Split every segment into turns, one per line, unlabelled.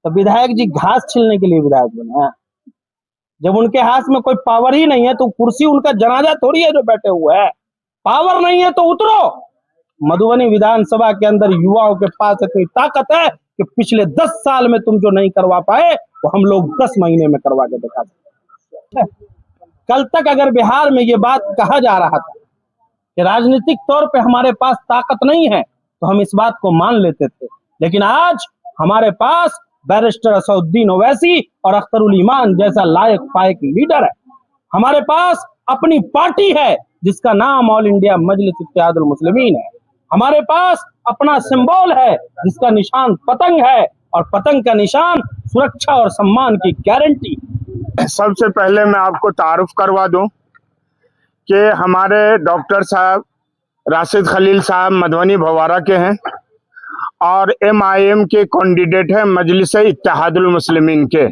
तो विधायक जी घास छीलने के लिए विधायक बने हैं? जब उनके हाथ में कोई पावर ही नहीं है तो कुर्सी उनका जनाजा थोड़ी है जो बैठे हुए है। पावर नहीं है तो उतरो। मधुबनी विधानसभा के अंदर युवाओं के पास इतनी ताकत है कि पिछले 10 साल में तुम जो नहीं करवा पाए वो हम लोग 10 महीने में करवा के दिखा सकते। कल तक अगर बिहार में ये बात कहा जा रहा था कि राजनीतिक तौर पे हमारे पास ताकत नहीं है तो हम इस बात को मान लेते थे, लेकिन आज हमारे पास बैरिस्टर असदुद्दीन ओवैसी और अख्तरुल ईमान जैसा लायक फायक लीडर है। हमारे पास अपनी पार्टी है जिसका नाम ऑल इंडिया मजलिस इत्तेहादुल मुस्लिमीन है। हमारे पास अपना सिंबल है जिसका निशान पतंग है और पतंग का निशान सुरक्षा और सम्मान की गारंटी।
सबसे पहले मैं आपको तारुफ करवा दूं कि हमारे डॉक्टर साहब राशिद खलील साहब मधुबनी भवारा के हैं और MIM के कैंडिडेट हैं मजलिस इत्तेहादुल मुस्लिमीन के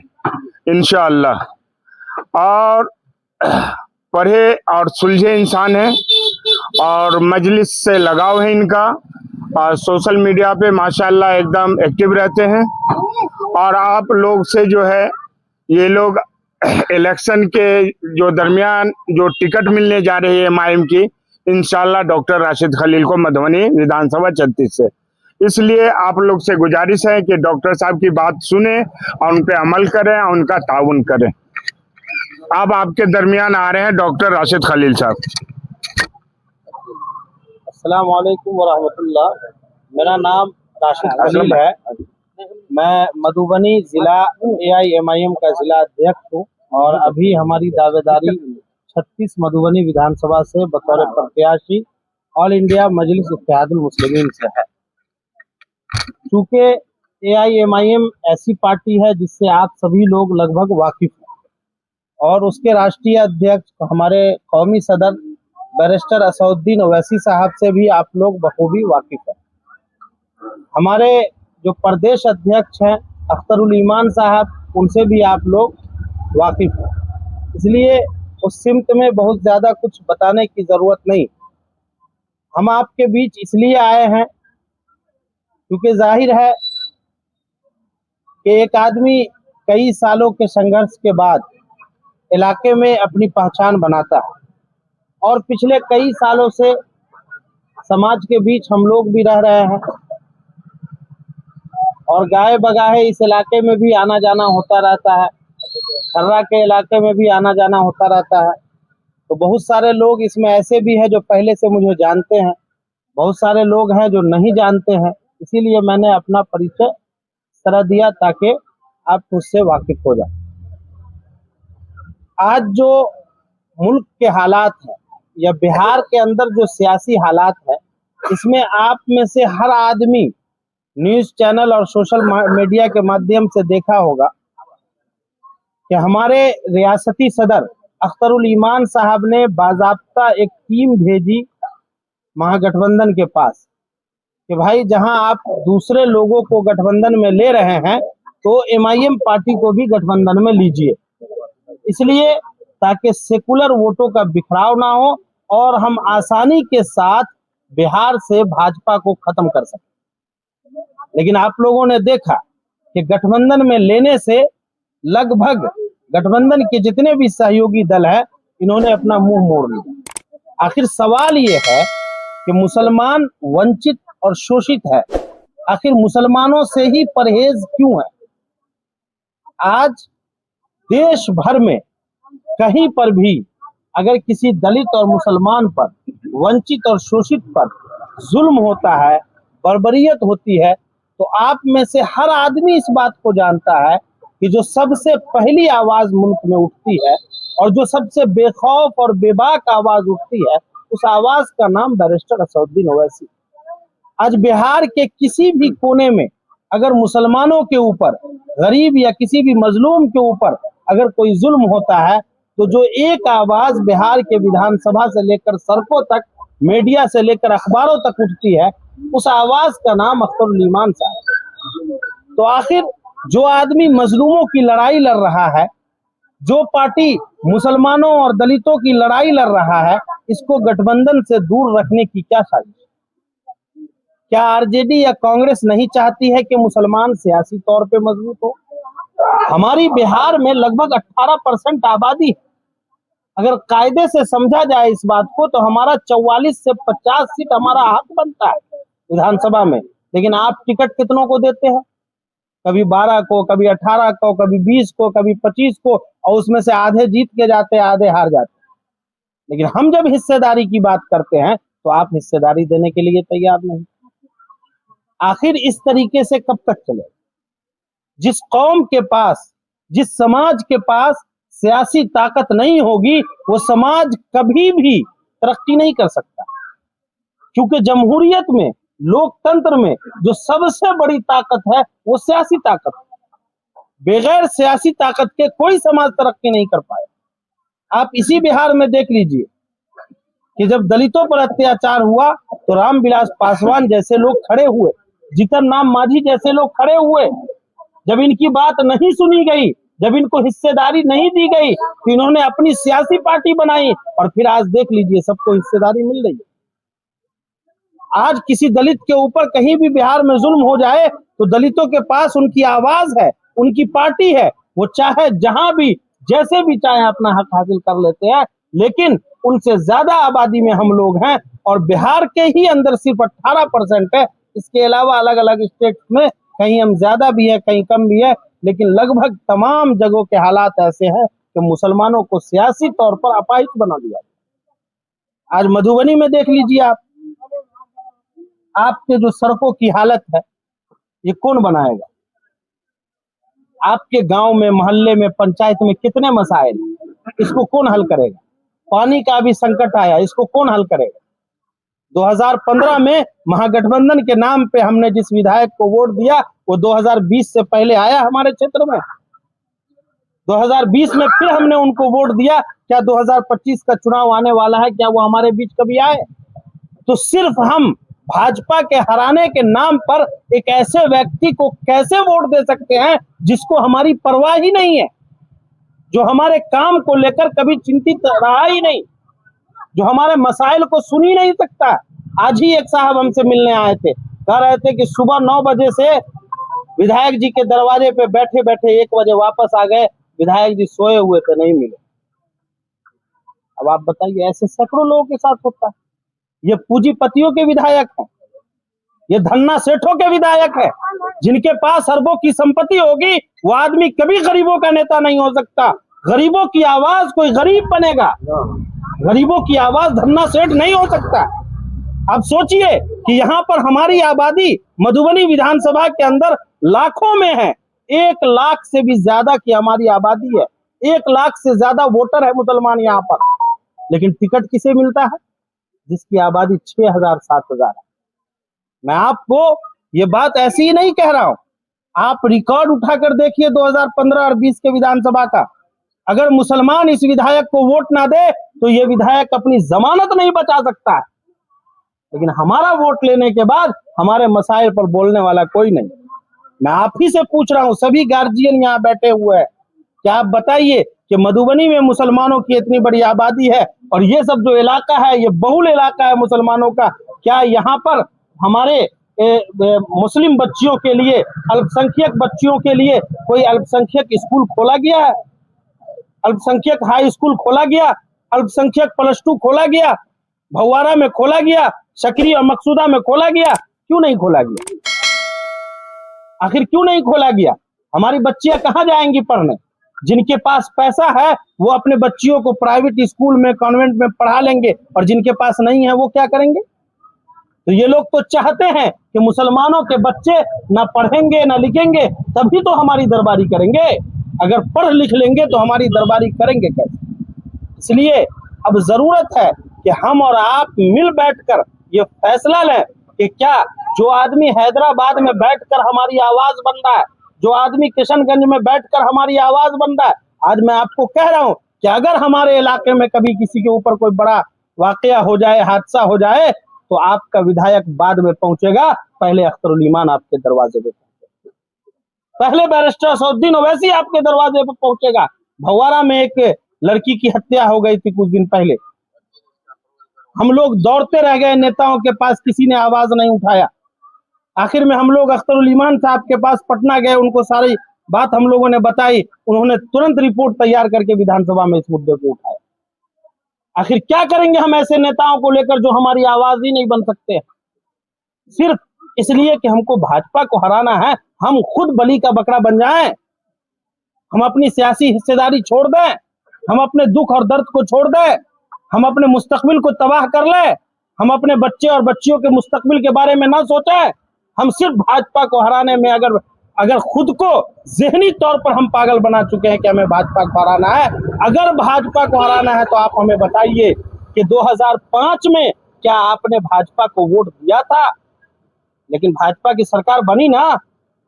इंशाअल्लाह। और पढ़े और सुलझे इंसान हैं और मजलिस से लगाव है इनका और सोशल मीडिया पे माशाअल्लाह एकदम एक्टिव रहते हैं। और आप लोग से जो है ये लोग इलेक्शन के जो दरमियान जो टिकट मिलने जा रही है MIM की, इंशाल्लाह डॉक्टर राशिद खलील को मधुबनी विधानसभा 36 से। इसलिए आप लोग से गुजारिश है कि डॉक्टर साहब की बात सुने और उन पे अमल करें और उनका ताउन करें। अब आपके दरमियान आ रहे हैं डॉक्टर राशिद खलील साहब।
अस्सलाम वालेकुम व रहमतुल्लाह। मेरा नाम राशिद खलील है। मैं मधुबनी जिला AIMIM का जिला अध्यक्ष हूँ और अभी हमारी दावेदारी 36 मधुबनी विधानसभा से बतौर प्रत्याशी ऑल इंडिया मजलिस इत्तेहादुल मुस्लिमीन से है। चूँकि AIMIM ऐसी पार्टी है जिससे आप सभी लोग लगभग वाकिफ हैं और उसके राष्ट्रीय अध्यक्ष हमारे कौमी सदर बैरिस्टर असदुद्दीन ओवैसी साहब से भी आप लोग बखूबी वाकिफ हैं। हमारे जो प्रदेश अध्यक्ष हैं अख्तरुल ईमान साहब, उनसे भी आप लोग वाकिफ हैं। इसलिए उस सिमत में बहुत ज़्यादा कुछ बताने की ज़रूरत नहीं। हम आपके बीच इसलिए आए हैं क्योंकि जाहिर है कि एक आदमी कई सालों के संघर्ष के बाद इलाके में अपनी पहचान बनाता है और पिछले कई सालों से समाज के बीच हम लोग भी रह रहे हैं और गाहे बगाहे इस इलाके में भी आना जाना होता रहता है, खर्रा के इलाके में भी आना जाना होता रहता है। तो बहुत सारे लोग इसमें ऐसे भी हैं जो पहले से मुझे जानते हैं, बहुत सारे लोग हैं जो नहीं जानते हैं। इसीलिए मैंने अपना परिचय तरह दिया ताकि आप उससे वाकिफ हो जाए। आज जो मुल्क के हालात हैं या बिहार के अंदर जो सियासी हालात है, इसमें आप में से हर आदमी न्यूज़ चैनल और सोशल मीडिया के माध्यम से देखा होगा कि हमारे रियासती सदर अख्तरुल ईमान साहब ने बाज़ाब्ता एक टीम भेजी महागठबंधन के पास कि भाई जहां आप दूसरे लोगों को गठबंधन में ले रहे हैं तो MIM पार्टी को भी गठबंधन में लीजिए, इसलिए ताकि सेकुलर वोटों का बिखराव ना हो और हम आसानी के साथ बिहार से भाजपा को खत्म कर सकें। लेकिन आप लोगों ने देखा कि गठबंधन में लेने से लगभग गठबंधन के जितने भी सहयोगी दल हैं इन्होंने अपना मुंह मोड़ लिया। आखिर सवाल ये है कि मुसलमान वंचित और शोषित है, आखिर मुसलमानों से ही परहेज क्यों है? आज देश भर में कहीं पर भी अगर किसी दलित और मुसलमान पर, वंचित और शोषित पर जुल्म होता है, बर्बरियत होती है, तो आप में से हर आदमी इस बात को जानता है कि जो सबसे पहली आवाज मुल्क में उठती है और जो सबसे बेखौफ और बेबाक आवाज उठती है, उस आवाज का नाम बैरिस्टर असदुद्दीन ओवैसी। आज बिहार के किसी भी कोने में अगर मुसलमानों के ऊपर, गरीब या किसी भी मजलूम के ऊपर अगर कोई जुल्म होता है तो जो एक आवाज बिहार के विधानसभा से लेकर सड़कों तक, मीडिया से लेकर अखबारों तक उठती है, उस आवाज का नाम अख्तरुल ईमान साहब। तो आखिर जो आदमी मजलूमों की लड़ाई लड़ रहा है, जो पार्टी मुसलमानों और दलितों की लड़ाई लड़ रहा है, इसको गठबंधन से दूर रखने की क्या साजिश? क्या आरजेडी या कांग्रेस नहीं चाहती है कि मुसलमान सियासी तौर पे मजबूत हो? हमारी बिहार में लगभग 18% आबादी है। अगर कायदे से समझा जाए इस बात को तो हमारा 44 से 50 सीट हमारा हक बनता है विधानसभा में, लेकिन आप टिकट कितनों को देते हैं? कभी 12 को, कभी 18 को, कभी 20 को, कभी 25 को, और उसमें से आधे जीत के जाते हैं, आधे हार जाते हैं। लेकिन हम जब हिस्सेदारी की बात करते हैं तो आप हिस्सेदारी देने के लिए तैयार नहीं। आखिर इस तरीके से कब तक चलेगा? जिस कौम के पास, जिस समाज के पास सियासी ताकत नहीं होगी, वो समाज कभी भी तरक्की नहीं कर सकता। क्योंकि जमहूरियत में, लोकतंत्र में जो सबसे बड़ी ताकत है वो सियासी ताकत है। बगैर सियासी ताकत के कोई समाज तरक्की नहीं कर पाया। आप इसी बिहार में देख लीजिए कि जब दलितों पर अत्याचार हुआ तो रामविलास पासवान जैसे लोग खड़े हुए, जीतन राम मांझी जैसे लोग खड़े हुए। जब इनकी बात नहीं सुनी गई, जब इनको हिस्सेदारी नहीं दी गई तो इन्होंने अपनी सियासी पार्टी बनाई, और फिर आज देख लीजिए सबको हिस्सेदारी मिल रही है। आज किसी दलित के ऊपर कहीं भी बिहार में जुल्म हो जाए तो दलितों के पास उनकी आवाज है, उनकी पार्टी है, वो चाहे जहां भी जैसे भी चाहे अपना हक हासिल कर लेते हैं। लेकिन उनसे ज्यादा आबादी में हम लोग हैं, और बिहार के ही अंदर सिर्फ 18% है। इसके अलावा अलग अलग स्टेट में कहीं हम ज्यादा भी है, कहीं कम भी है, लेकिन लगभग तमाम जगहों के हालात ऐसे हैं कि मुसलमानों को सियासी तौर पर अपाहिज बना दिया। आज मधुबनी में देख लीजिए आप, आपके जो सड़कों की हालत है ये कौन बनाएगा? आपके गांव में, मोहल्ले में, पंचायत में कितने मसाइल, इसको कौन हल करेगा? पानी का भी संकट आया, इसको कौन हल करेगा? 2015 में महागठबंधन के नाम पे हमने जिस विधायक को वोट दिया वो 2020 से पहले आया हमारे क्षेत्र में। 2020 में फिर हमने उनको वोट दिया। क्या 2025 का चुनाव आने वाला है, क्या वो हमारे बीच कभी आए? तो सिर्फ हम भाजपा के हराने के नाम पर एक ऐसे व्यक्ति को कैसे वोट दे सकते हैं जिसको हमारी परवाह ही नहीं है, जो हमारे काम को लेकर कभी चिंतित रहा ही नहीं, जो हमारे मसाइल को सुन ही नहीं सकता। आज ही एक साहब हमसे मिलने आए थे, कह रहे थे कि सुबह 9 बजे से विधायक जी के दरवाजे पे बैठे बैठे 1 बजे वापस आ गए, विधायक जी सोए हुए थे, नहीं मिले। अब आप बताइए, ऐसे सैकड़ों लोगों के साथ होता है। ये पूंजीपतियों के विधायक हैं, ये धन्ना सेठों के विधायक है, जिनके पास अरबों की संपत्ति होगी वो आदमी कभी गरीबों का नेता नहीं हो सकता। गरीबों की आवाज कोई गरीब बनेगा, गरीबों की आवाज धन्ना सेठ नहीं हो सकता। आप सोचिए कि यहाँ पर हमारी आबादी मधुबनी विधानसभा के अंदर लाखों में है, 1 लाख से भी ज्यादा की हमारी आबादी है, 1 लाख से ज्यादा वोटर है मुसलमान यहाँ पर। लेकिन टिकट किसे मिलता है? जिसकी आबादी 6000-7000 है। मैं आपको ये बात ऐसी ही नहीं कह रहा हूं, आप रिकॉर्ड उठाकर देखिए 2015 और 20 के विधानसभा का। अगर मुसलमान इस विधायक को वोट ना दे तो ये विधायक अपनी जमानत नहीं बचा सकता है। लेकिन हमारा वोट लेने के बाद हमारे मसाइल पर बोलने वाला कोई नहीं। मैं आप ही से पूछ रहा हूं, सभी गार्जियन यहाँ बैठे हुए हैं, क्या आप बताइए कि मधुबनी में मुसलमानों की इतनी बड़ी आबादी है और ये सब जो इलाका है ये बहुल इलाका है मुसलमानों का, क्या यहाँ पर हमारे मुस्लिम बच्चियों के लिए, अल्पसंख्यक बच्चियों के लिए कोई अल्पसंख्यक स्कूल खोला गया है? अल्पसंख्यक हाई स्कूल खोला गया, अल्पसंख्यक +2 खोला गया, भवारा में खोला गया, शकरी और मकसूदा में खोला गया? क्यों नहीं खोला गया? आखिर क्यों नहीं खोला गया? हमारी बच्चियां कहाँ जाएंगी पढ़ने? जिनके पास पैसा है वो अपने बच्चियों को प्राइवेट स्कूल में, कॉन्वेंट में पढ़ा लेंगे, और जिनके पास नहीं है वो क्या करेंगे? तो ये लोग तो चाहते हैं कि मुसलमानों के बच्चे ना पढ़ेंगे ना लिखेंगे, तभी तो हमारी दरबारी करेंगे। अगर पढ़ लिख लेंगे तो हमारी दरबारी करेंगे कैसे? इसलिए अब जरूरत है कि हम और आप मिल बैठकर ये फैसला लें कि क्या जो आदमी हैदराबाद में बैठकर हमारी आवाज बन रहा है, जो आदमी किशनगंज में बैठकर हमारी आवाज बन रहा है, आज मैं आपको कह रहा हूं कि अगर हमारे इलाके में कभी किसी के ऊपर कोई बड़ा वाकया हो जाए, हादसा हो जाए, तो आपका विधायक बाद में पहुंचेगा, पहले अख्तरुल ईमान आपके दरवाजे पे पहुंचेगा, पहले बैरिस्टर असदुद्दीन ओवैसी आपके दरवाजे पे पहुंचेगा। भवारा में एक लड़की की हत्या हो गई थी कुछ दिन पहले, हम लोग दौड़ते रह गए नेताओं के पास, किसी ने आवाज नहीं उठाया। आखिर में हम लोग अख्तरुल ईमान साहब के पास पटना गए, उनको सारी बात हम लोगों ने बताई, उन्होंने तुरंत रिपोर्ट तैयार करके विधानसभा में इस मुद्दे को उठाया। आखिर क्या करेंगे हम ऐसे नेताओं को लेकर जो हमारी आवाज ही नहीं बन सकते, सिर्फ इसलिए कि हमको भाजपा को हराना है। हम खुद बलि का बकरा बन जाएं, हम अपनी सियासी हिस्सेदारी छोड़ दें, हम अपने दुख और दर्द को छोड़ दें, हम अपने मुस्तकबिल को तबाह कर लें, हम अपने बच्चे और बच्चियों के मुस्तकबिल के बारे में ना सोचें। हम सिर्फ भाजपा को हराने में अगर खुद को ज़हनी तौर पर हम पागल बना चुके हैं कि हमें भाजपा को हराना है, अगर भाजपा को हराना है तो आप हमें बताइए कि 2005 में क्या आपने भाजपा को वोट दिया था? लेकिन भाजपा की सरकार बनी ना।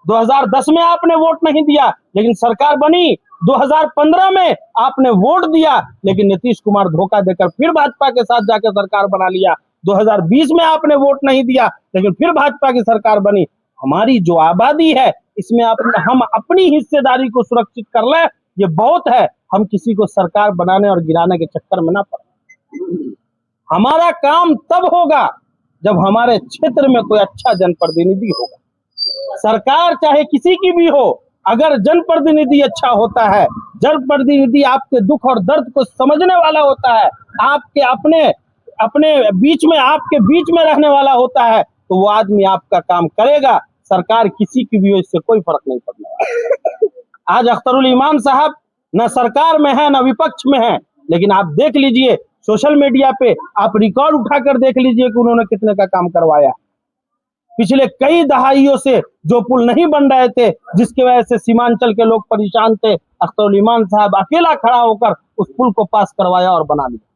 2010 में आपने वोट नहीं दिया लेकिन सरकार बनी। 2015 में आपने वोट दिया लेकिन नीतीश कुमार धोखा देकर फिर भाजपा के साथ जाकर सरकार बना लिया। 2020 में आपने वोट नहीं दिया लेकिन फिर भाजपा की सरकार बनी। हमारी जो आबादी है इसमें हम अपनी हिस्सेदारी को सुरक्षित कर लें, ये बहुत है। हम किसी को सरकार बनाने और गिराने के चक्कर में ना पड़े। हमारा काम तब होगा जब हमारे क्षेत्र में कोई अच्छा जनप्रतिनिधि होगा। सरकार चाहे किसी की भी हो, अगर जनप्रतिनिधि अच्छा होता है, जनप्रतिनिधि आपके दुख और दर्द को समझने वाला होता है, आपके अपने बीच में आपके बीच में रहने वाला होता है, तो वो आदमी आपका काम करेगा। सरकार किसी की भी हो, इससे कोई फर्क नहीं पड़ने वाला। आज अख्तरुल ईमान साहब न सरकार में है न विपक्ष में है, लेकिन आप देख लीजिए सोशल मीडिया पे, आप रिकॉर्ड उठाकर देख लीजिए कि उन्होंने कितने का काम करवाया। पिछले कई दहाइयों से जो पुल नहीं बन रहे थे, जिसकी वजह से सीमांचल के लोग परेशान थे, अख्तरुल ईमान साहब अकेला खड़ा होकर उस पुल को पास करवाया और बना लिया।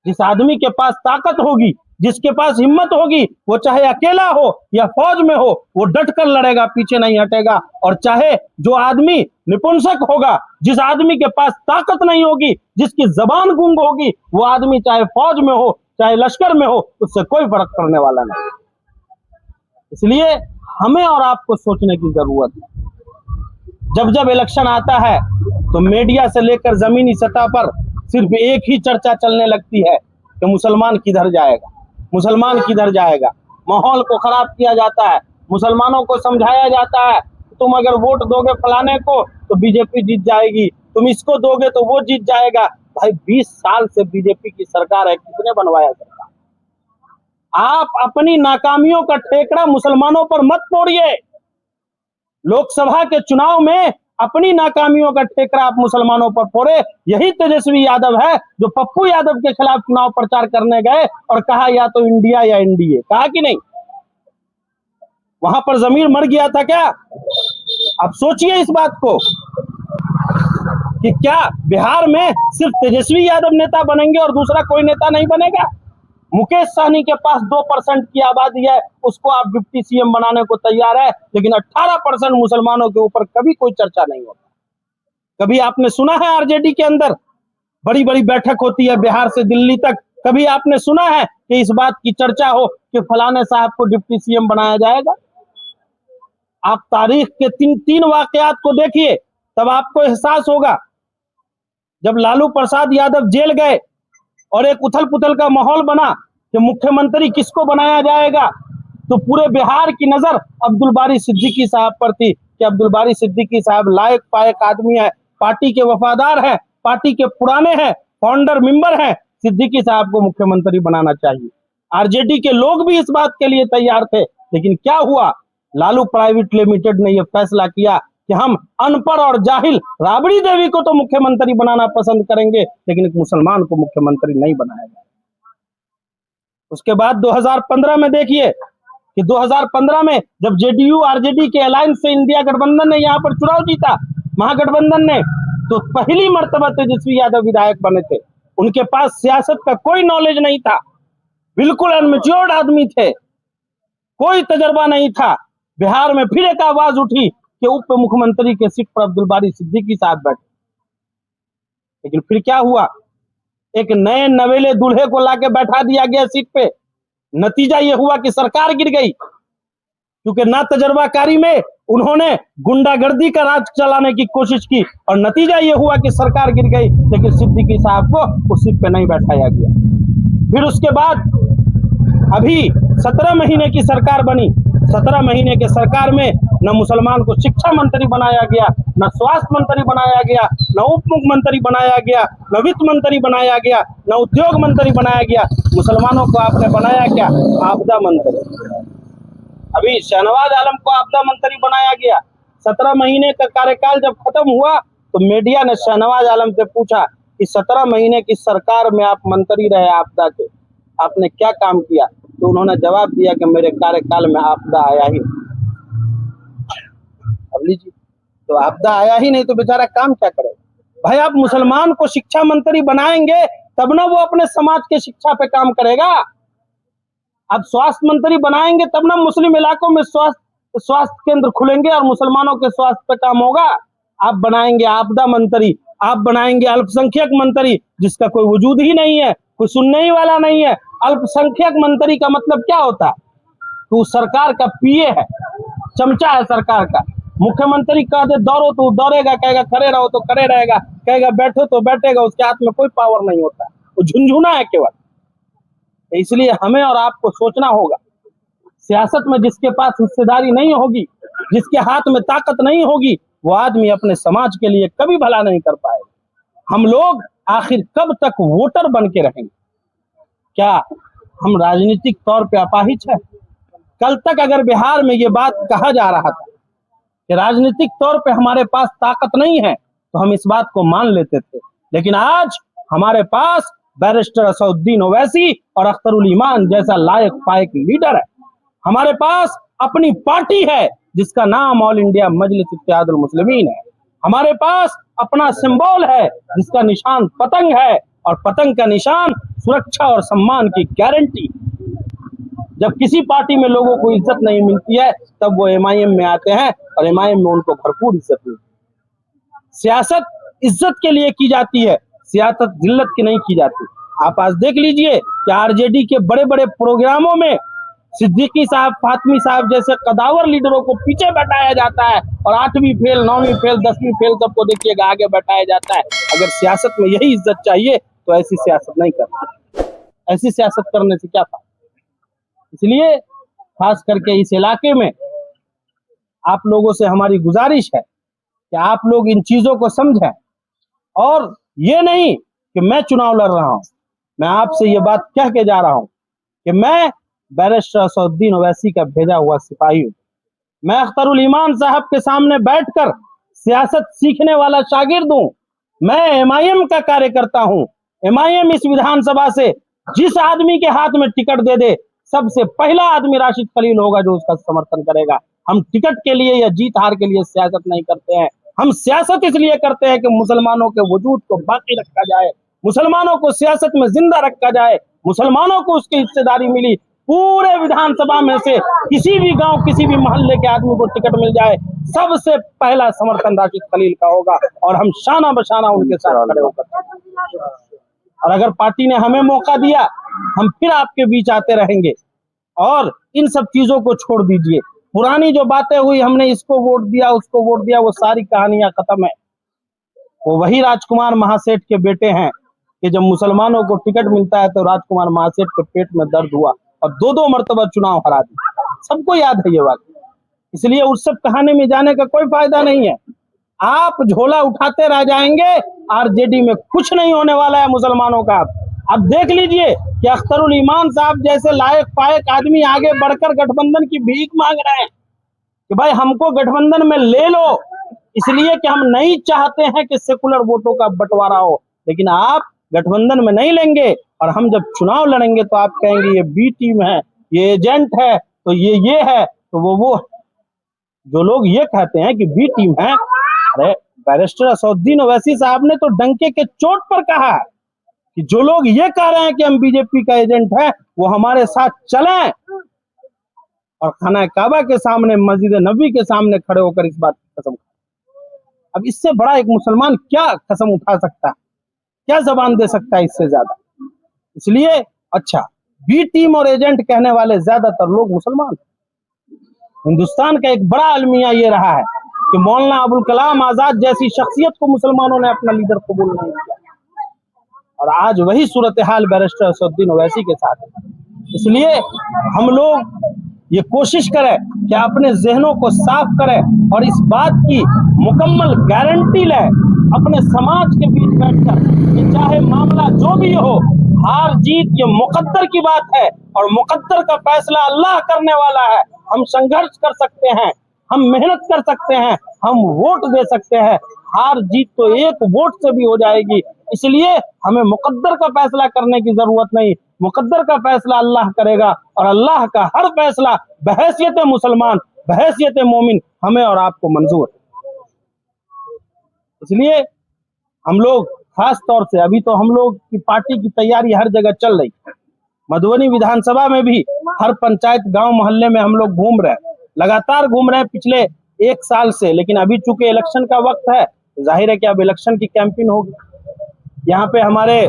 जिस आदमी के पास ताकत होगी, जिसके पास हिम्मत होगी, वो चाहे अकेला हो या फौज में हो, वो डट कर लड़ेगा, पीछे नहीं हटेगा। और चाहे जो आदमी निपुंसक होगा, जिस आदमी के पास ताकत नहीं होगी, जिसकी जबान गूंग होगी, वो आदमी चाहे फौज में हो चाहे लश्कर में हो, उससे कोई फर्क पड़ने वाला नहीं। इसलिए हमें और आपको सोचने की जरूरत है। जब जब इलेक्शन आता है तो मीडिया से लेकर जमीनी सतह पर सिर्फ एक ही चर्चा चलने लगती है कि मुसलमान किधर जाएगा, मुसलमान किधर जाएगा। माहौल को खराब किया जाता है, मुसलमानों को समझाया जाता है तुम अगर वोट दोगे फलाने को तो बीजेपी जीत जाएगी, तुम इसको दोगे तो वो जीत जाएगा। भाई 20 साल से बीजेपी की सरकार है, किसने बनवाया सरकार? आप अपनी नाकामियों का ठेकड़ा मुसलमानों पर मत फोड़िए। लोकसभा के चुनाव में अपनी नाकामियों का ठेकड़ा आप मुसलमानों पर फोड़े। यही तेजस्वी यादव है जो पप्पू यादव के खिलाफ चुनाव प्रचार करने गए और कहा या तो इंडिया या एनडीए, कहा कि नहीं? वहां पर जमीर मर गया था क्या? अब सोचिए इस बात को कि क्या बिहार में सिर्फ तेजस्वी यादव नेता बनेंगे और दूसरा कोई नेता नहीं बनेगा? मुकेश सहनी के पास 2% की आबादी है, उसको आप डिप्टी सीएम बनाने को तैयार है, लेकिन 18% मुसलमानों के ऊपर कभी कोई चर्चा नहीं होता। कभी आपने सुना है आरजेडी के अंदर बड़ी बड़ी बैठक होती है बिहार से दिल्ली तक, कभी आपने सुना है कि इस बात की चर्चा हो कि फलाने साहब को डिप्टी सीएम बनाया जाएगा? आप तारीख के तीन वाकयात को देखिए, तब आपको एहसास होगा। जब लालू प्रसाद यादव जेल गए और एक उथल पुथल का माहौल बना कि मुख्यमंत्री किसको बनाया जाएगा, तो पूरे बिहार की नजर अब्दुल बारी सिद्दीकी साहब पर थी कि अब्दुल बारी सिद्दीकी साहब लायक पायक आदमी है, पार्टी के वफादार हैं, पार्टी के पुराने हैं, फाउंडर मेंबर हैं, सिद्दीकी साहब को मुख्यमंत्री बनाना चाहिए। आरजेडी के लोग भी इस बात के लिए तैयार थे, लेकिन क्या हुआ? लालू प्राइवेट लिमिटेड ने यह फैसला किया कि हम अनपढ़ और जाहिल राबड़ी देवी को तो मुख्यमंत्री बनाना पसंद करेंगे, लेकिन एक मुसलमान को मुख्यमंत्री नहीं बनाया जाए। उसके बाद 2015 में देखिए कि 2015 में जब जेडीयू आरजेडी के अलायंस से इंडिया गठबंधन ने यहाँ पर चुनाव जीता, महागठबंधन ने, तो पहली मर्तबा तेजस्वी यादव विधायक बने थे। उनके पास सियासत का कोई नॉलेज नहीं था, बिल्कुल अनमेच्योर्ड आदमी थे, कोई तजर्बा नहीं था। बिहार में फिर एक आवाज उठी कि उप मुख्यमंत्री के सीट पर अब्दुल बारी सिद्दीकी साहब बैठे। लेकिन फिर क्या हुआ? एक नए नवेले दूल्हे को लाके बैठा दिया गया सीट पे। नतीजा यह हुआ कि सरकार गिर गई, क्योंकि ना तजर्बाकारी में उन्होंने गुंडागर्दी का राज चलाने की कोशिश की और नतीजा यह हुआ कि सरकार गिर गई, लेकिन सिद्दीकी साहब को उस सीट पे नहीं बैठाया गया। फिर उसके बाद अभी 17 महीने की सरकार बनी, 17 महीने के सरकार में न मुसलमान को शिक्षा मंत्री बनाया गया, न स्वास्थ्य मंत्री बनाया गया, न उप मुख्यमंत्री बनाया गया, न वित्त मंत्री बनाया गया, न उद्योग मंत्री बनाया गया। मुसलमानों को आपने बनाया क्या? आपदा मंत्री। अभी शहनवाज आलम को आपदा मंत्री बनाया गया। 17 महीने का कार्यकाल जब खत्म हुआ तो मीडिया ने शहनवाज आलम से पूछा कि 17 महीने की सरकार में आप मंत्री रहे आपदा के, आपने क्या काम किया? तो उन्होंने जवाब दिया कि मेरे कार्यकाल में आपदा आया ही नहीं। अब लीजिए, तो आपदा आया ही नहीं तो बेचारा काम क्या करेगा? भाई आप मुसलमान को शिक्षा मंत्री बनाएंगे तब ना वो अपने समाज के शिक्षा पे काम करेगा। आप स्वास्थ्य मंत्री बनाएंगे तब ना मुस्लिम इलाकों में स्वास्थ्य केंद्र खुलेंगे और मुसलमानों के स्वास्थ्य पे काम होगा। आप बनाएंगे आपदा मंत्री, आप बनाएंगे अल्पसंख्यक मंत्री जिसका कोई वजूद ही नहीं है, कोई सुनने ही वाला नहीं है। अल्पसंख्यक मंत्री का मतलब क्या होता है? तो सरकार का पीए है, चमचा है सरकार का। मुख्यमंत्री कह दे दौड़ो तो दौड़ेगा, कहेगा खड़े रहो तो खड़े रहेगा, कहेगा बैठो तो बैठेगा, उसके हाथ में कोई पावर नहीं होता, वो झुंझुना है केवल। इसलिए हमें और आपको सोचना होगा, सियासत में जिसके पास हिस्सेदारी नहीं होगी, जिसके हाथ में ताकत नहीं होगी, वो आदमी अपने समाज के लिए कभी भला नहीं कर पाएगा। हम लोग आखिर कब तक वोटर बन के रहेंगे? क्या हम राजनीतिक तौर पे अपाहिज हैं? कल तक अगर बिहार में ये बात कहा जा रहा था कि राजनीतिक तौर पे हमारे पास ताकत नहीं है तो हम इस बात को मान लेते थे, लेकिन आज हमारे पास बैरिस्टर असदुद्दीन ओवैसी और अख्तरुल ईमान जैसा लायक फायक लीडर है। हमारे पास अपनी पार्टी है जिसका नाम ऑल इंडिया मजलिस इत्तेहादुल मुस्लिमीन है। हमारे पास अपना सिंबल है जिसका निशान पतंग है, और पतंग का निशान सुरक्षा और सम्मान की गारंटी। जब किसी पार्टी में लोगों को इज्जत नहीं मिलती है तब वो एमआईएम में आते हैं और एमआईएम में उनको भरपूर इज्जत मिलती है। सियासत इज्जत के लिए की जाती है, सियासत जिल्लत की नहीं की जाती। आप आज देख लीजिए कि आरजेडी के बड़े बड़े प्रोग्रामों में सिद्दीकी साहब, फातमी साहब जैसे कदावर लीडरों को पीछे बैठाया जाता है और 8वीं फेल, 9वीं फेल, 10वीं फेल सबको देखिएगा आगे बैठाया जाता है। अगर सियासत में यही इज्जत चाहिए तो ऐसी सियासत नहीं करना। ऐसी सियासत करने से क्या फायदा? इसलिए खास करके इस इलाके में आप लोगों से हमारी गुजारिश है कि आप लोग इन चीजों को समझें, और ये नहीं कि मैं चुनाव लड़ रहा हूं, मैं आपसे ये बात कह के जा रहा हूं कि मैं बैरिस्टर असदुद्दीन ओवैसी का भेजा हुआ सिपाही हूं। मैं अख्तरुल ईमान साहब के सामने बैठकर सियासत सीखने वाला शागिर्द हूं। मैं एमआईएम का कार्यकर्ता हूं। एमआईएम इस विधानसभा से जिस आदमी के हाथ में टिकट दे दे, सबसे पहला आदमी राशिद खलील होगा जो उसका समर्थन करेगा। हम टिकट के लिए या जीत हार के लिए सियासत नहीं करते हैं। हम सियासत इसलिए करते हैं कि मुसलमानों के वजूद को बाकी रखा जाए, मुसलमानों को सियासत में जिंदा रखा जाए, मुसलमानों को उसकी हिस्सेदारी मिली। पूरे विधानसभा में से किसी भी गांव, किसी भी मोहल्ले के आदमी को टिकट मिल जाए, सबसे पहला समर्थन राशिद खलील का होगा और हम शाना बशाना उनके साथ खड़े होकर। और अगर पार्टी ने हमें मौका दिया, हम फिर आपके बीच आते रहेंगे। और इन सब चीजों को छोड़ दीजिए, पुरानी जो बातें हुई, हमने इसको वोट दिया, उसको वोट दिया, वो सारी कहानियां खत्म है। वो वही राजकुमार महासेठ के बेटे हैं कि जब मुसलमानों को टिकट मिलता है तो राजकुमार महासेठ के पेट में दर्द हुआ और 2-2 मरतबा चुनाव हरा दिया। सबको याद है ये बात। इसलिए उस सब कहानी में जाने का कोई फायदा नहीं है। आप झोला उठाते रह जाएंगे, आरजेडी में कुछ नहीं होने वाला है मुसलमानों का। अब देख लीजिए कि अख्तरुल ईमान साहब जैसे लायक फायक आदमी आगे बढ़कर गठबंधन की भीख मांग रहे हैं कि भाई हमको गठबंधन में ले लो, इसलिए कि हम नहीं चाहते हैं कि सेकुलर वोटों का बंटवारा हो। लेकिन आप गठबंधन में नहीं लेंगे और हम जब चुनाव लड़ेंगे तो आप कहेंगे ये बी टीम है, ये एजेंट है, तो ये है, तो वो जो लोग ये कहते हैं कि बी टीम है, अरे बैरिस्टर असदुद्दीन ओवैसी साहब ने तो डंके के चोट पर कहा कि जो लोग ये कह रहे हैं कि हम बीजेपी का एजेंट है वो हमारे साथ चलें, और खाना काबा के सामने, मस्जिद नबी के सामने खड़े होकर इस बात की कसम। अब इससे बड़ा एक मुसलमान क्या कसम उठा सकता है, क्या जबान दे सकता है इससे ज्यादा? इसलिए अच्छा, बी टीम और एजेंट कहने वाले ज्यादातर लोग मुसलमान। हिंदुस्तान का एक बड़ा अलमिया ये रहा है कि मौलाना अबुल कलाम आजाद जैसी शख्सियत को मुसलमानों ने अपना लीडर कबूल नहीं किया, और आज वही सूरत हाल बैरिस्टर असदुद्दीन ओवैसी के साथ है। इसलिए हम लोग ये कोशिश करें कि अपने जहनों को साफ करें और इस बात की मुकम्मल गारंटी लें अपने समाज के बीच बैठकर कि चाहे मामला जो भी हो, हार जीत ये मुकद्दर की बात है और मुकद्दर का फैसला अल्लाह करने वाला है। हम संघर्ष कर सकते हैं, हम मेहनत कर सकते हैं, हम वोट दे सकते हैं, हार जीत तो एक वोट से भी हो जाएगी। इसलिए हमें मुकद्दर का फैसला करने की जरूरत नहीं, मुकद्दर का फैसला अल्लाह करेगा और अल्लाह का हर फैसला बहैसियत मुसलमान, बहैसियत मोमिन हमें और आपको मंजूर है। इसलिए हम लोग खास तौर से अभी तो हम लोग की पार्टी की तैयारी हर जगह चल रही है। मधुबनी विधानसभा में भी हर पंचायत गांव मोहल्ले में हम लोग घूम रहे हैं, लगातार घूम रहे हैं पिछले 1 साल से। लेकिन अभी चूंकि इलेक्शन का वक्त है, जाहिर है कि अब इलेक्शन की कैंपेन होगी। यहाँ पे हमारे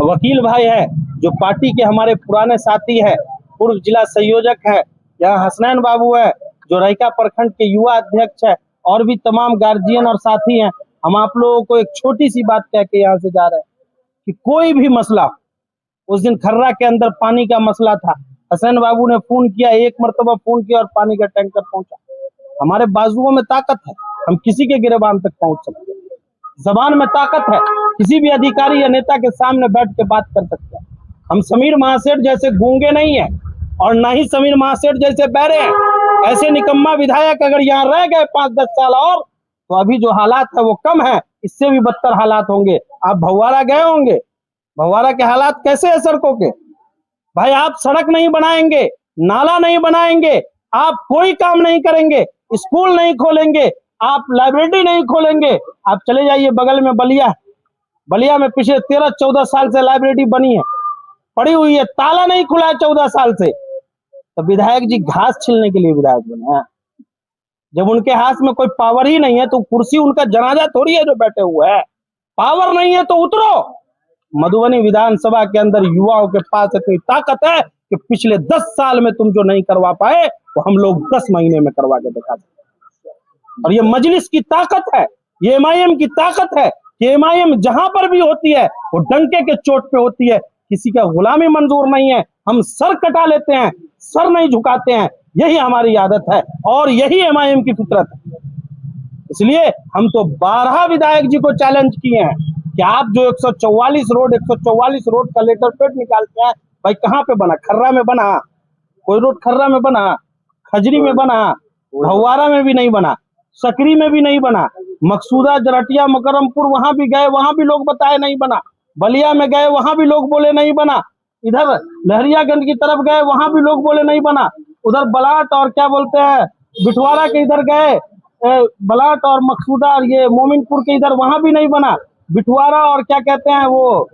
वकील भाई है जो पार्टी के हमारे पुराने साथी है, पूर्व जिला संयोजक है। यहाँ हसनैन बाबू है जो रैका प्रखंड के युवा अध्यक्ष है, और भी तमाम गार्जियन और साथी हैं। हम आप लोगों को एक छोटी सी बात कह के यहाँ से जा रहे हैं कि कोई भी मसला, उस दिन खर्रा के अंदर पानी का मसला था, हसनैन बाबू ने फोन किया, 1 मरतबा फोन किया और पानी का टैंकर पहुंचा। हमारे बाजुओं में ताकत है, हम किसी के गिरबान तक पहुंच सकते हैं। जबान में ताकत है, किसी भी अधिकारी या नेता के सामने बैठ के बात कर सकते हैं। हम समीर महासेठ जैसे गूंगे नहीं है और ना ही समीर महासेठ जैसे बहरे हैं। ऐसे निकम्मा विधायक अगर यहाँ रह गए 5-10 साल और, तो अभी जो हालात है वो कम है, इससे भी बदतर हालात होंगे। आप भवारा गए होंगे, भवारा के हालात कैसे है सड़कों के? भाई आप सड़क नहीं बनाएंगे, नाला नहीं बनाएंगे, आप कोई काम नहीं करेंगे, स्कूल नहीं खोलेंगे, आप लाइब्रेरी नहीं खोलेंगे। आप चले जाइए बगल में बलिया, बलिया में पिछले 13-14 साल से लाइब्रेरी बनी है, पड़ी हुई है, ताला नहीं खुला है 14 साल से। तो विधायक जी घास छीलने के लिए विधायक बने हैं? जब उनके हाथ में कोई पावर ही नहीं है तो कुर्सी उनका जनाजा थोड़ी है जो बैठे हुए है। पावर नहीं है तो उतरो। मधुबनी विधानसभा के अंदर युवाओं के पास इतनी ताकत है कि पिछले 10 साल में तुम जो नहीं करवा पाए वो हम लोग 10 महीने में करवा के दिखा सकते हैं। और ये मजलिस की ताकत है, ये एमआईएम की ताकत है कि एमआईएम जहां पर भी होती है वो डंके के चोट पे होती है। किसी का गुलामी मंजूर नहीं है, हम सर कटा लेते हैं, सर नहीं झुकाते हैं, यही हमारी आदत है और यही एमआईएम की फितरत है। इसलिए हम तो 12 विधायक जी को चैलेंज किए हैं कि आप जो 144 रोड का लेटर पेड निकालते हैं, भाई कहाँ पे बना? खर्रा में बना? कोई रोड खर्रा में बना? खजरी में बना? भवारा में भी नहीं बना, सकरी में भी नहीं बना, मकसूदा जरटिया मकरमपुर वहां भी गए, वहां भी लोग बताए नहीं बना, बलिया में गए वहां भी लोग बोले नहीं बना, इधर लहरियागंज की तरफ गए वहां भी लोग बोले नहीं बना, उधर बलाट और क्या बोलते हैं बिठवारा के इधर गए, बलाट और मकसूदा और ये मोमिनपुर के इधर वहां भी नहीं बना, बिठवारा और क्या कहते हैं वो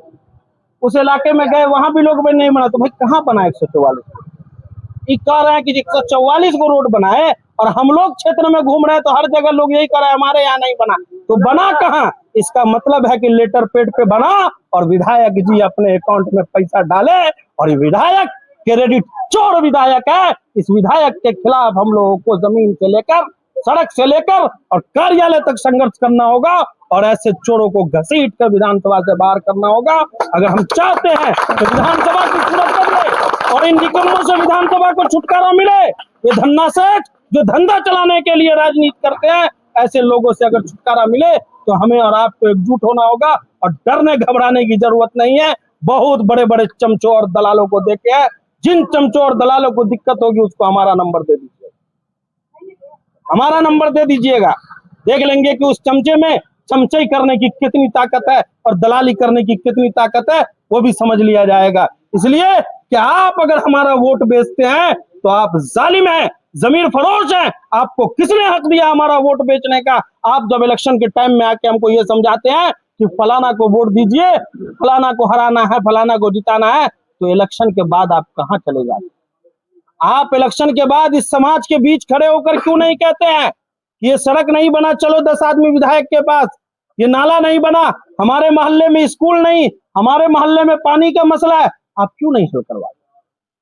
उस इलाके में गए वहां भी लोग नहीं बना। तो भाई कहाँ बना 144? कह रहे हैं कि 144 को रोड बनाए और हम लोग क्षेत्र में घूम रहे हैं तो हर जगह लोग यही कर रहे हैं हमारे यहाँ नहीं बना। तो बना कहाँ? इसका मतलब है कि लेटर पेड पे बना और विधायक जी अपने अकाउंट में पैसा डाले और विधायक क्रेडिट चोर विधायक है। इस विधायक के खिलाफ हम लोगों को जमीन से लेकर सड़क से लेकर और कार्यालय तक संघर्ष करना होगा और ऐसे चोरों को घसीट कर विधानसभा से बाहर करना होगा। अगर हम चाहते हैं तो विधानसभा की सूरत बदले और इन निकम्मों से विधानसभा को छुटकारा मिले। ये धन्ना सेठ जो धंधा चलाने के लिए राजनीति करते हैं, ऐसे लोगों से अगर छुटकारा मिले तो हमें और आपको एकजुट होना होगा और डरने घबराने की जरूरत नहीं है। बहुत बड़े बड़े चमचों और दलालों को देखे हैं, जिन चमचों और दलालों को दिक्कत होगी उसको हमारा नंबर दे दीजिए, हमारा नंबर दे दीजिएगा। देख लेंगे कि उस चमचे में चमचई करने की कितनी ताकत है और दलाली करने की कितनी ताकत है, वो भी समझ लिया जाएगा। इसलिए कि आप अगर हमारा वोट बेचते हैं तो आप जालिम हैं, जमीर फरोश हैं। आपको किसने हक दिया हमारा वोट बेचने का? आप जब इलेक्शन के टाइम में आके हमको ये समझाते हैं कि फलाना को वोट दीजिए, फलाना को हराना है, फलाना को जिताना है, तो इलेक्शन के बाद आप कहाँ चले जाते? आप इलेक्शन के बाद इस समाज के बीच खड़े होकर क्यों नहीं कहते हैं कि ये सड़क नहीं बना, चलो 10 आदमी विधायक के पास, ये नाला नहीं बना, हमारे मोहल्ले में स्कूल नहीं, हमारे मोहल्ले में पानी का मसला है, आप क्यों नहीं हल करवा?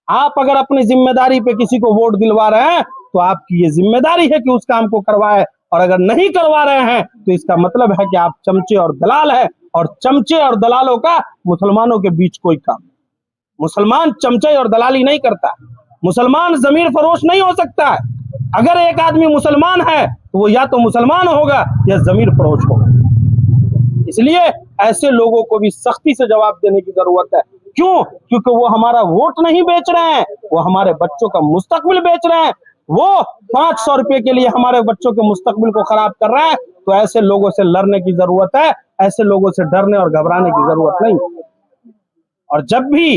आप अगर अपनी जिम्मेदारी पे किसी को वोट दिलवा रहे हैं तो आपकी ये जिम्मेदारी है कि उस काम को करवाए, और अगर नहीं करवा रहे हैं तो इसका मतलब है कि आप चमचे और दलाल है, और चमचे और दलालों का मुसलमानों के बीच कोई काम नहीं। मुसलमान चमचे और दलाली नहीं करता, मुसलमान जमीर फरोश नहीं हो सकता है। अगर एक आदमी मुसलमान है तो वो या तो मुसलमान होगा या जमीर फरोश होगा। इसलिए ऐसे लोगों को भी सख्ती से जवाब देने की जरूरत है। क्यों? क्योंकि वो हमारा वोट नहीं बेच रहे हैं, वो हमारे बच्चों का मुस्तकबिल बेच रहे हैं। वो 500 रुपए के लिए हमारे बच्चों के मुस्तकबिल को खराब कर रहे हैं। तो ऐसे लोगों से लड़ने की जरूरत है, ऐसे लोगों से डरने और घबराने की जरूरत नहीं। और जब भी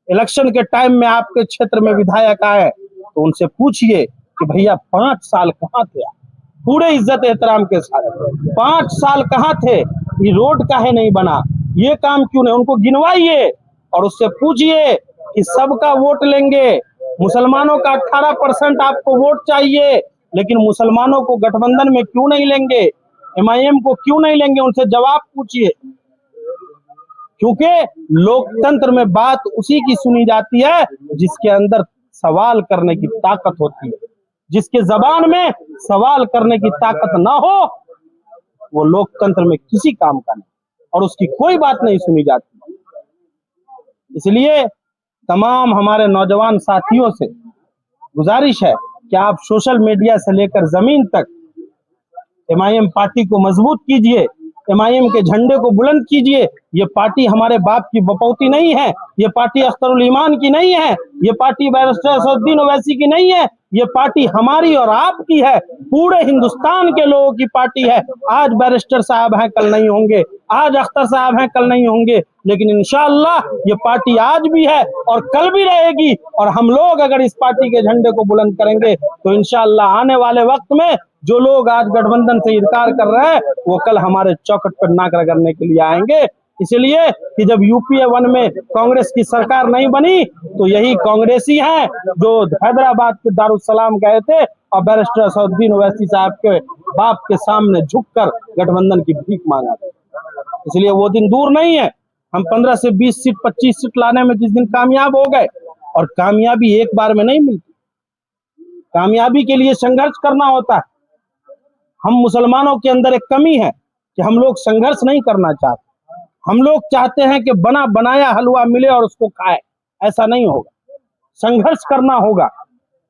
इलेक्शन के टाइम में आपके क्षेत्र में विधायक आए तो उनसे पूछिए कि भैया 5 साल कहाँ थे आप? पूरे इज्जत एहतराम के साथ 5 साल कहाँ थे? ये रोड काहे नहीं बना, ये काम क्यों नहीं? उनको गिनवाइए और उससे पूछिए कि सबका वोट लेंगे, मुसलमानों का 18% आपको वोट चाहिए, लेकिन मुसलमानों को गठबंधन में क्यों नहीं लेंगे, MIM को क्यों नहीं लेंगे? उनसे जवाब पूछिए। क्योंकि लोकतंत्र में बात उसी की सुनी जाती है जिसके अंदर सवाल करने की ताकत होती है। जिसके जबान में सवाल करने की ताकत ना हो वो लोकतंत्र में किसी काम का नहीं, और उसकी कोई बात नहीं सुनी जाती। इसलिए तमाम हमारे नौजवान साथियों से गुजारिश है कि आप सोशल मीडिया से लेकर जमीन तक MIM पार्टी को मजबूत कीजिए, MIM के झंडे को बुलंद कीजिए। ये पार्टी हमारे बाप की बपौती नहीं है, ये पार्टी अख्तरुल ईमान की नहीं है, ये पार्टी बैरिस्टर असदुद्दीन ओवैसी की नहीं है, ये पार्टी हमारी और आपकी है, पूरे हिंदुस्तान के लोगों की पार्टी है। आज बैरिस्टर साहब हैं, कल नहीं होंगे, आज अख्तर साहब हैं, कल नहीं होंगे, लेकिन इंशाअल्लाह ये पार्टी आज भी है और कल भी रहेगी। और हम लोग अगर इस पार्टी के झंडे को बुलंद करेंगे तो इंशाअल्लाह आने वाले वक्त में जो लोग आज गठबंधन से इनकार कर रहे हैं वो कल हमारे चौखट पर नाक रगड़ने के लिए आएंगे। इसलिए कि जब UPA 1 में कांग्रेस की सरकार नहीं बनी तो यही कांग्रेसी हैं जो हैदराबाद के दारुसलाम गए थे और बैरिस्टर असदुद्दीन ओवैसी साहब के बाप के सामने झुककर गठबंधन की भीख मांगा था। इसलिए वो दिन दूर नहीं है। हम 15 से 20 सीट 25 सीट लाने में जिस दिन कामयाब हो गए, और कामयाबी एक बार में नहीं मिलती, कामयाबी के लिए संघर्ष करना होता है। हम मुसलमानों के अंदर एक कमी है कि हम लोग संघर्ष नहीं करना चाहते। हम लोग चाहते हैं कि बना बनाया हलवा मिले और उसको खाए, ऐसा नहीं होगा। संघर्ष करना होगा।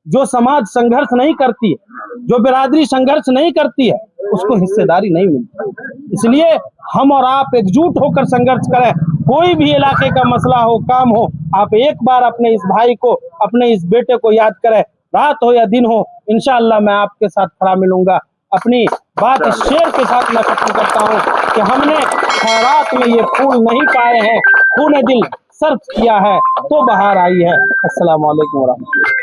जो समाज संघर्ष नहीं करती है, जो बिरादरी संघर्ष नहीं करती है, उसको हिस्सेदारी नहीं मिलती। इसलिए हम और आप एकजुट होकर संघर्ष करें। कोई भी इलाके का मसला हो, काम हो, आप एक बार अपने इस भाई को, अपने इस बेटे को याद करें, रात हो या दिन हो, इंशाअल्लाह मैं आपके साथ खड़ा मिलूंगा। अपनी बात इस शेर के साथ मैं खत्म करता हूँ कि हमने खैरात में ये फूल नहीं पाए हैं, खून दिल सर्फ किया है तो बहार आई है। अस्सलाम वालेकुम व रहमतुल्लाह।